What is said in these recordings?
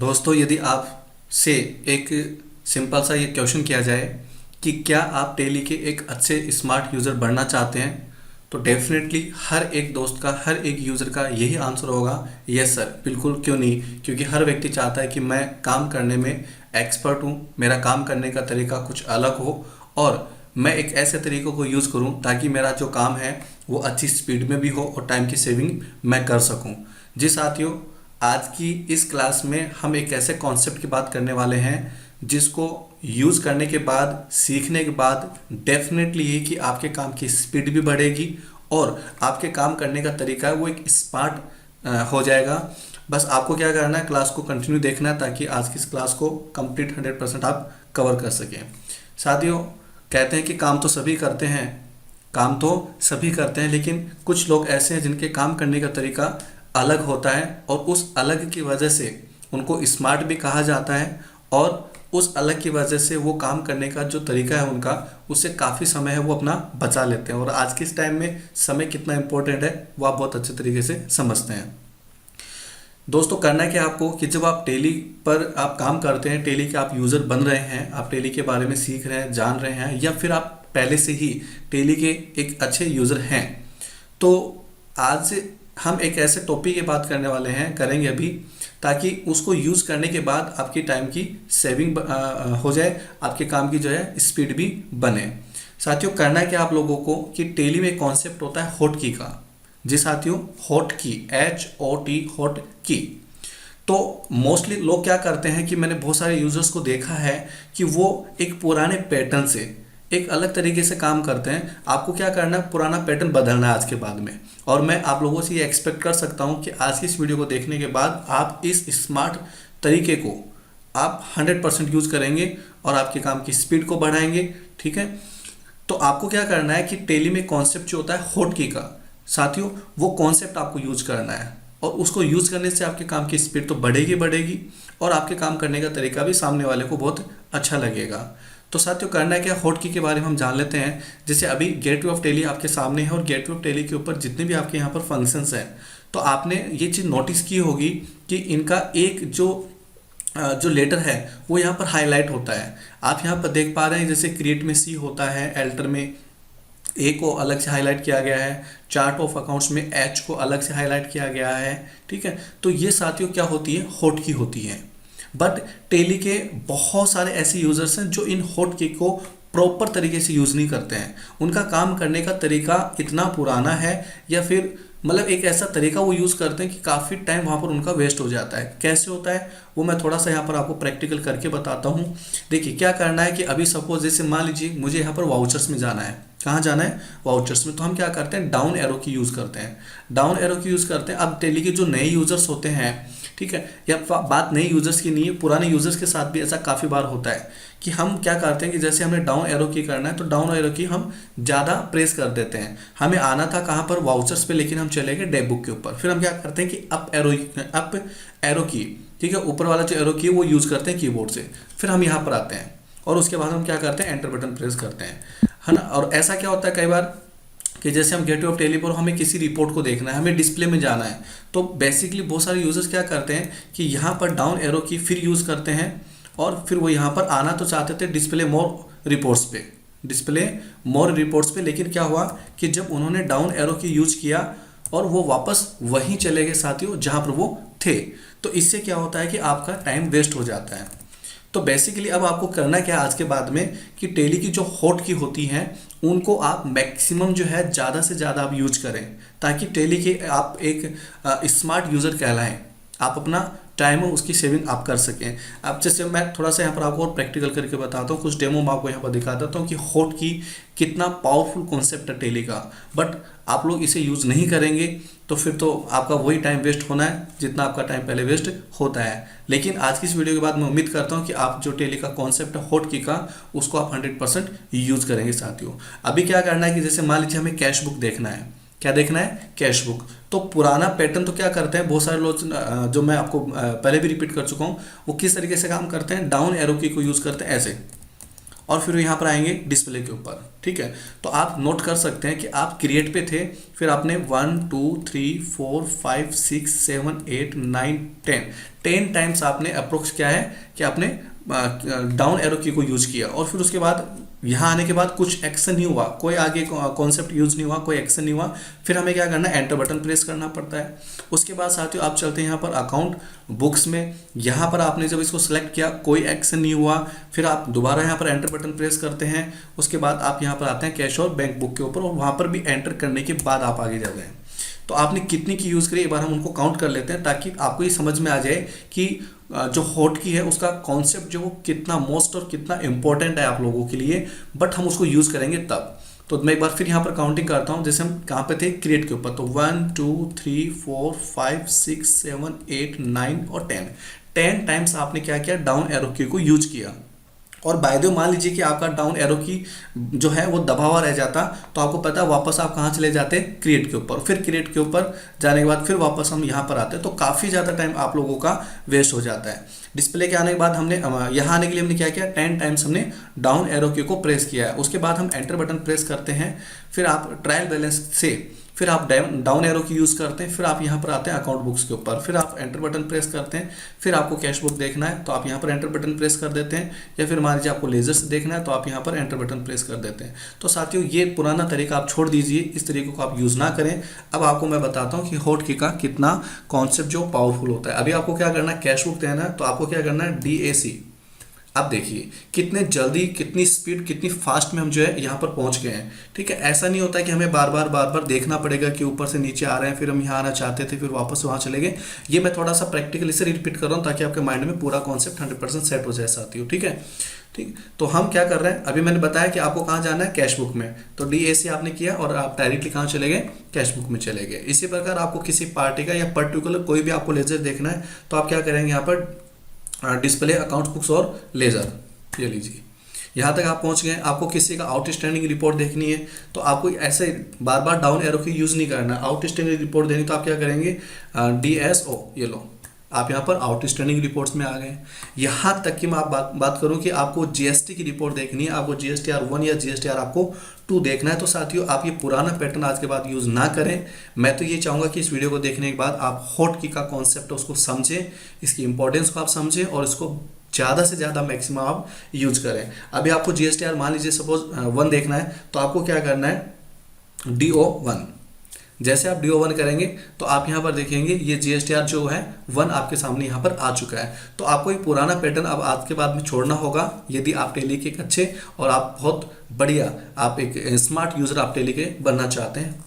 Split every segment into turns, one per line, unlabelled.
दोस्तों, यदि आपसे एक सिंपल सा ये क्वेश्चन किया जाए कि क्या आप टेली के एक अच्छे स्मार्ट यूज़र बनना चाहते हैं, तो डेफिनेटली हर एक दोस्त का, हर एक यूज़र का यही आंसर होगा, यस सर, बिल्कुल, क्यों नहीं। क्योंकि हर व्यक्ति चाहता है कि मैं काम करने में एक्सपर्ट हूँ, मेरा काम करने का तरीका कुछ अलग हो और मैं एक ऐसे तरीक़ों को यूज़ करूँ ताकि मेरा जो काम है वो अच्छी स्पीड में भी हो और टाइम की सेविंग मैं कर सकूँ। जी साथियों, आज की इस क्लास में हम एक ऐसे कॉन्सेप्ट की बात करने वाले हैं जिसको यूज़ करने के बाद, सीखने के बाद डेफिनेटली ये कि आपके काम की स्पीड भी बढ़ेगी और आपके काम करने का तरीका है वो एक स्मार्ट हो जाएगा। बस आपको क्या करना है, क्लास को कंटिन्यू देखना है ताकि आज की इस क्लास को कंप्लीट 100% आप कवर कर सकें। साथियों, कहते हैं कि काम तो सभी करते हैं, काम तो सभी करते हैं, लेकिन कुछ लोग ऐसे हैं जिनके काम करने का तरीका अलग होता है और उस अलग की वजह से उनको स्मार्ट भी कहा जाता है और उस अलग की वजह से वो काम करने का जो तरीका है उनका, उससे काफ़ी समय है वो अपना बचा लेते हैं। और आज के इस टाइम में समय कितना इम्पोर्टेंट है वो आप बहुत अच्छे तरीके से समझते हैं। दोस्तों, करना क्या आपको कि जब आप टेली पर आप काम करते हैं, टेली के आप यूज़र बन रहे हैं, आप टेली के बारे में सीख रहे हैं, जान रहे हैं, या फिर आप पहले से ही टेली के एक अच्छे यूज़र हैं, तो आज हम एक ऐसे टॉपिक की बात करने वाले हैं, करेंगे अभी, ताकि उसको यूज़ करने के बाद आपकी टाइम की सेविंग हो जाए, आपके काम की जो है स्पीड भी बने। साथियों, करना है क्या आप लोगों को कि टेली में कॉन्सेप्ट होता है हॉट की का। जी साथियों, हॉट की, HOT, हॉट की। तो मोस्टली लोग क्या करते हैं कि मैंने बहुत सारे यूज़र्स को देखा है कि वो एक पुराने पैटर्न से एक अलग तरीके से काम करते हैं। आपको क्या करना है, पुराना पैटर्न बदलना है आज के बाद में। और मैं आप लोगों से ये एक्सपेक्ट कर सकता हूँ कि आज की इस वीडियो को देखने के बाद आप इस स्मार्ट तरीके को आप 100% यूज़ करेंगे और आपके काम की स्पीड को बढ़ाएंगे। ठीक है, तो आपको क्या करना है कि टेली में कॉन्सेप्ट जो होता है हॉट की का, साथियों, वो कॉन्सेप्ट आपको यूज़ करना है और उसको यूज़ करने से आपके काम की स्पीड तो बढ़ेगी और आपके काम करने का तरीका भी सामने वाले को बहुत अच्छा लगेगा। तो साथियों, करना है क्या, हॉट की के बारे में हम जान लेते हैं। जैसे अभी गेटवे ऑफ टेली आपके सामने है और गेटवे ऑफ टेली के ऊपर जितने भी आपके यहाँ पर फंक्शंस हैं, तो आपने ये चीज़ नोटिस की होगी कि इनका एक जो लेटर है वो यहाँ पर हाईलाइट होता है। आप यहाँ पर देख पा रहे हैं, जैसे क्रिएट में C होता है, एल्टर में A को अलग से हाईलाइट किया गया है, चार्ट ऑफ अकाउंट्स में H को अलग से हाईलाइट किया गया है। ठीक है, तो ये साथियों क्या होती है, हॉट की होती है। बट टेली के बहुत सारे ऐसे यूज़र्स हैं जो इन हॉट की को प्रॉपर तरीके से यूज़ नहीं करते हैं। उनका काम करने का तरीका इतना पुराना है या फिर मतलब एक ऐसा तरीका वो यूज़ करते हैं कि काफ़ी टाइम वहाँ पर उनका वेस्ट हो जाता है। कैसे होता है वो मैं थोड़ा सा यहाँ पर आपको प्रैक्टिकल करके बताता हूँ। देखिए क्या करना है कि अभी सपोज जैसे मान लीजिए मुझे यहाँ पर वाउचर्स में जाना है। कहाँ जाना है, वाउचर्स में। तो हम क्या करते हैं, डाउन एरो की यूज़ करते हैं, डाउन एरो की यूज़ करते हैं। अब टेली के जो नए यूज़र्स होते हैं, ठीक है, या बात नए यूज़र्स की नहीं है, पुराने यूज़र्स के साथ भी ऐसा काफ़ी बार होता है कि हम क्या करते हैं कि जैसे हमें डाउन एरो की करना है तो डाउन एरो की हम ज़्यादा प्रेस कर देते हैं। हमें आना था कहाँ पर, वाउचर्स पे, लेकिन हम चले गए डेट बुक के ऊपर। फिर हम क्या करते हैं कि अप एरो की, ठीक है, ऊपर वाला जो एरो की है वो यूज़ करते हैं कीबोर्ड से। फिर हम यहाँ पर आते हैं और उसके बाद हम क्या करते हैं, एंटर बटन प्रेस करते हैं, है ना। और ऐसा क्या होता है कई बार कि जैसे हम गेटवे ऑफ टेली पर हमें किसी रिपोर्ट को देखना है, हमें डिस्प्ले में जाना है, तो बेसिकली बहुत सारे यूजर्स क्या करते हैं कि यहाँ पर डाउन एरो की फिर यूज़ करते हैं और फिर वो यहाँ पर आना तो चाहते थे डिस्प्ले मोर रिपोर्ट्स पे, डिस्प्ले मोर रिपोर्ट्स पे, लेकिन क्या हुआ कि जब उन्होंने डाउन एरो की यूज किया और वो वापस वहीं चले गए साथियों जहाँ पर वो थे। तो इससे क्या होता है कि आपका टाइम वेस्ट हो जाता है। तो बेसिकली अब आपको करना क्या आज के बाद में कि टेली की जो हॉट की होती हैं उनको आप मैक्सिमम जो है ज़्यादा से ज़्यादा आप यूज करें ताकि टेली के आप एक स्मार्ट यूज़र कहलाएं, आप अपना टाइम हो उसकी सेविंग आप कर सकें। अब जैसे मैं थोड़ा सा यहाँ पर आपको और प्रैक्टिकल करके बताता हूँ, कुछ डेमो मैं आपको यहाँ पर दिखा देता हूँ कि हॉट की कितना पावरफुल कॉन्सेप्ट है टेली का। बट आप लोग इसे यूज़ नहीं करेंगे तो फिर तो आपका वही टाइम वेस्ट होना है जितना आपका टाइम पहले वेस्ट होता है। लेकिन आज की इस वीडियो के बाद मैं उम्मीद करता हूँ कि आप जो टेली का कॉन्सेप्ट है हॉट की का, उसको आप 100% यूज़ करेंगे। साथियों, अभी क्या करना है कि जैसे मान लीजिए हमें कैश बुक देखना है, क्या देखना है, कैश बुक। तो पुराना पैटर्न तो क्या करते हैं बहुत सारे लोग, जो मैं आपको पहले भी रिपीट कर चुका हूँ, वो किस तरीके से काम करते हैं, डाउन एरो की को यूज़ करते हैं ऐसे, और फिर यहाँ पर आएंगे डिस्प्ले के ऊपर। ठीक है, तो आप नोट कर सकते हैं कि आप क्रिएट पे थे, फिर आपने 1 2 3 4 5 6 7 8 9 10 टाइम्स आपने अप्रोक्स क्या है कि आपने डाउन एरो की को यूज किया, और फिर उसके बाद यहाँ आने के बाद कुछ एक्शन नहीं हुआ, कोई आगे कॉन्सेप्ट यूज नहीं हुआ, कोई एक्शन नहीं हुआ, फिर हमें क्या करना है, एंटर बटन प्रेस करना पड़ता है। उसके बाद साथियों आप चलते हैं यहाँ पर अकाउंट बुक्स में, यहाँ पर आपने जब इसको सेलेक्ट किया कोई एक्शन नहीं हुआ, फिर आप दोबारा यहाँ पर एंटर बटन प्रेस करते हैं। उसके बाद आप यहाँ पर आते हैं कैश और बैंक बुक के ऊपर, और वहाँ पर भी एंटर करने के बाद आप आगे जाते हैं। तो आपने कितनी की यूज़ करी, एक बार हम उनको काउंट कर लेते हैं ताकि आपको ये समझ में आ जाए कि जो हॉट की है उसका कॉन्सेप्ट जो कितना मोस्ट और कितना इंपॉर्टेंट है आप लोगों के लिए, बट हम उसको यूज़ करेंगे तब। तो मैं एक बार फिर यहाँ पर काउंटिंग करता हूँ, जैसे हम कहाँ पे थे, क्रिएट के ऊपर, तो 1 2 3 4 5 6 7 8 9 और 10 टाइम्स आपने क्या किया, डाउन एरो की को यूज किया। और बाय द वे मान लीजिए कि आपका डाउन एरो की जो है वो दबा हुआ रह जाता, तो आपको पता है वापस आप कहाँ चले जाते, क्रिएट के ऊपर, फिर क्रिएट के ऊपर जाने के बाद फिर वापस हम यहाँ पर आते हैं, तो काफ़ी ज़्यादा टाइम आप लोगों का वेस्ट हो जाता है। डिस्प्ले के आने के बाद हमने यहाँ आने के लिए हमने क्या किया, 10 टाइम्स हमने डाउन एरो की को प्रेस किया है। उसके बाद हम एंटर बटन प्रेस करते हैं, फिर आप ट्रायल बैलेंस से फिर आप डाउन एरो की यूज़ करते हैं, फिर आप यहाँ पर आते हैं अकाउंट बुक्स के ऊपर, फिर आप एंटर बटन प्रेस करते हैं, फिर आपको कैश बुक देखना है तो आप यहाँ पर एंटर बटन प्रेस कर देते हैं, या फिर मान लीजिए आपको लेजर से देखना है तो आप यहाँ पर एंटर बटन प्रेस कर देते हैं। तो साथियों ये पुराना तरीका आप छोड़ दीजिए, इस तरीके को आप यूज़ ना करें। अब आपको मैं बताता हूँ कि हॉट की का कितना कॉन्सेप्ट जो पावरफुल होता है। अभी आपको क्या करना है, कैश बुक देना है, तो आपको क्या करना है, DAC। अब देखिए कितने जल्दी, कितनी स्पीड, कितनी फास्ट में हम जो है यहाँ पर पहुँच गए हैं। ठीक है, ऐसा नहीं होता है कि हमें बार बार देखना पड़ेगा कि ऊपर से नीचे आ रहे हैं, फिर हम यहाँ आना चाहते थे फिर वापस वहाँ चले गए। ये मैं थोड़ा सा प्रैक्टिकली से रिपीट कर रहा हूँ ताकि आपके माइंड में पूरा कॉन्सेप्ट 100% सेट हो जाए साथियों। ठीक है, ठीक, तो हम क्या कर रहे हैं, अभी मैंने बताया कि आपको कहाँ जाना है, कैश बुक में, तो DAC आपने किया और आप डायरेक्टली कहाँ चले गए, कैश बुक में चले गए। इसी प्रकार आपको किसी पार्टी का या पर्टिकुलर कोई भी आपको लेजर देखना है तो आप क्या करेंगे, यहाँ पर डिस्प्ले, अकाउंट बुक्स और लेजर, ये लीजिए यहाँ तक आप पहुँच गए। आपको किसी का आउटस्टैंडिंग रिपोर्ट देखनी है तो आपको ऐसे बार बार डाउन एरो की यूज़ नहीं करना। आउटस्टैंडिंग रिपोर्ट देनी तो आप क्या करेंगे, DSO, ये लो, आप यहाँ पर आउटस्टैंडिंग रिपोर्ट्स में आ गए। यहाँ तक कि मैं बात करूँ कि आपको GST की रिपोर्ट देखनी है, आपको GSTR 1 या GSTR आपको 2 देखना है, तो साथियों आप ये पुराना पैटर्न आज के बाद यूज़ ना करें। मैं तो ये चाहूँगा कि इस वीडियो को देखने के बाद आप हॉट की का कॉन्सेप्ट है उसको समझें, इसकी इंपॉर्टेंस को आप समझें और इसको ज़्यादा से ज़्यादा मैक्सिमम आप यूज करें। अभी आपको GSTR मान लीजिए सपोज 1 देखना है तो आपको क्या करना है, DO1। जैसे आप DO1 करेंगे तो आप यहाँ पर देखेंगे ये GSTR जो है 1 आपके सामने यहाँ पर आ चुका है। तो आपको ये पुराना पैटर्न अब आज के बाद में छोड़ना होगा यदि आप टेली के एक अच्छे और आप बहुत बढ़िया, आप एक स्मार्ट यूज़र आप टेली के बनना चाहते हैं।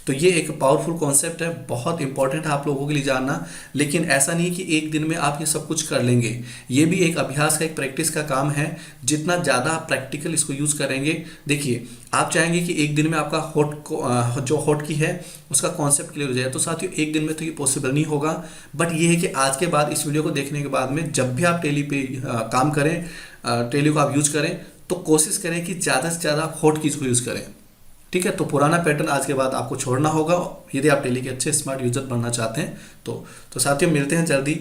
तो ये एक पावरफुल कॉन्सेप्ट है, बहुत इंपॉर्टेंट है आप लोगों के लिए जानना। लेकिन ऐसा नहीं है कि एक दिन में आप ये सब कुछ कर लेंगे, ये भी एक अभ्यास का, एक प्रैक्टिस का काम है। जितना ज़्यादा आप प्रैक्टिकल इसको यूज़ करेंगे, देखिए आप चाहेंगे कि एक दिन में आपका जो हॉट की है उसका कॉन्सेप्ट क्लियर हो जाए, तो साथियों एक दिन में तो ये पॉसिबल नहीं होगा। बट ये है कि आज के बाद इस वीडियो को देखने के बाद में जब भी आप टेली पे काम करें, टेली को आप यूज़ करें, तो कोशिश करें कि ज़्यादा से ज़्यादा हॉट कीज़ को यूज़ करें। ठीक है, तो पुराना पैटर्न आज के बाद आपको छोड़ना होगा यदि आप टेली के अच्छे स्मार्ट यूजर बनना चाहते हैं। तो साथियों मिलते हैं जल्दी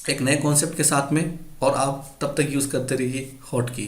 एक नए कॉन्सेप्ट के साथ में, और आप तब तक यूज़ करते रहिए हॉट की।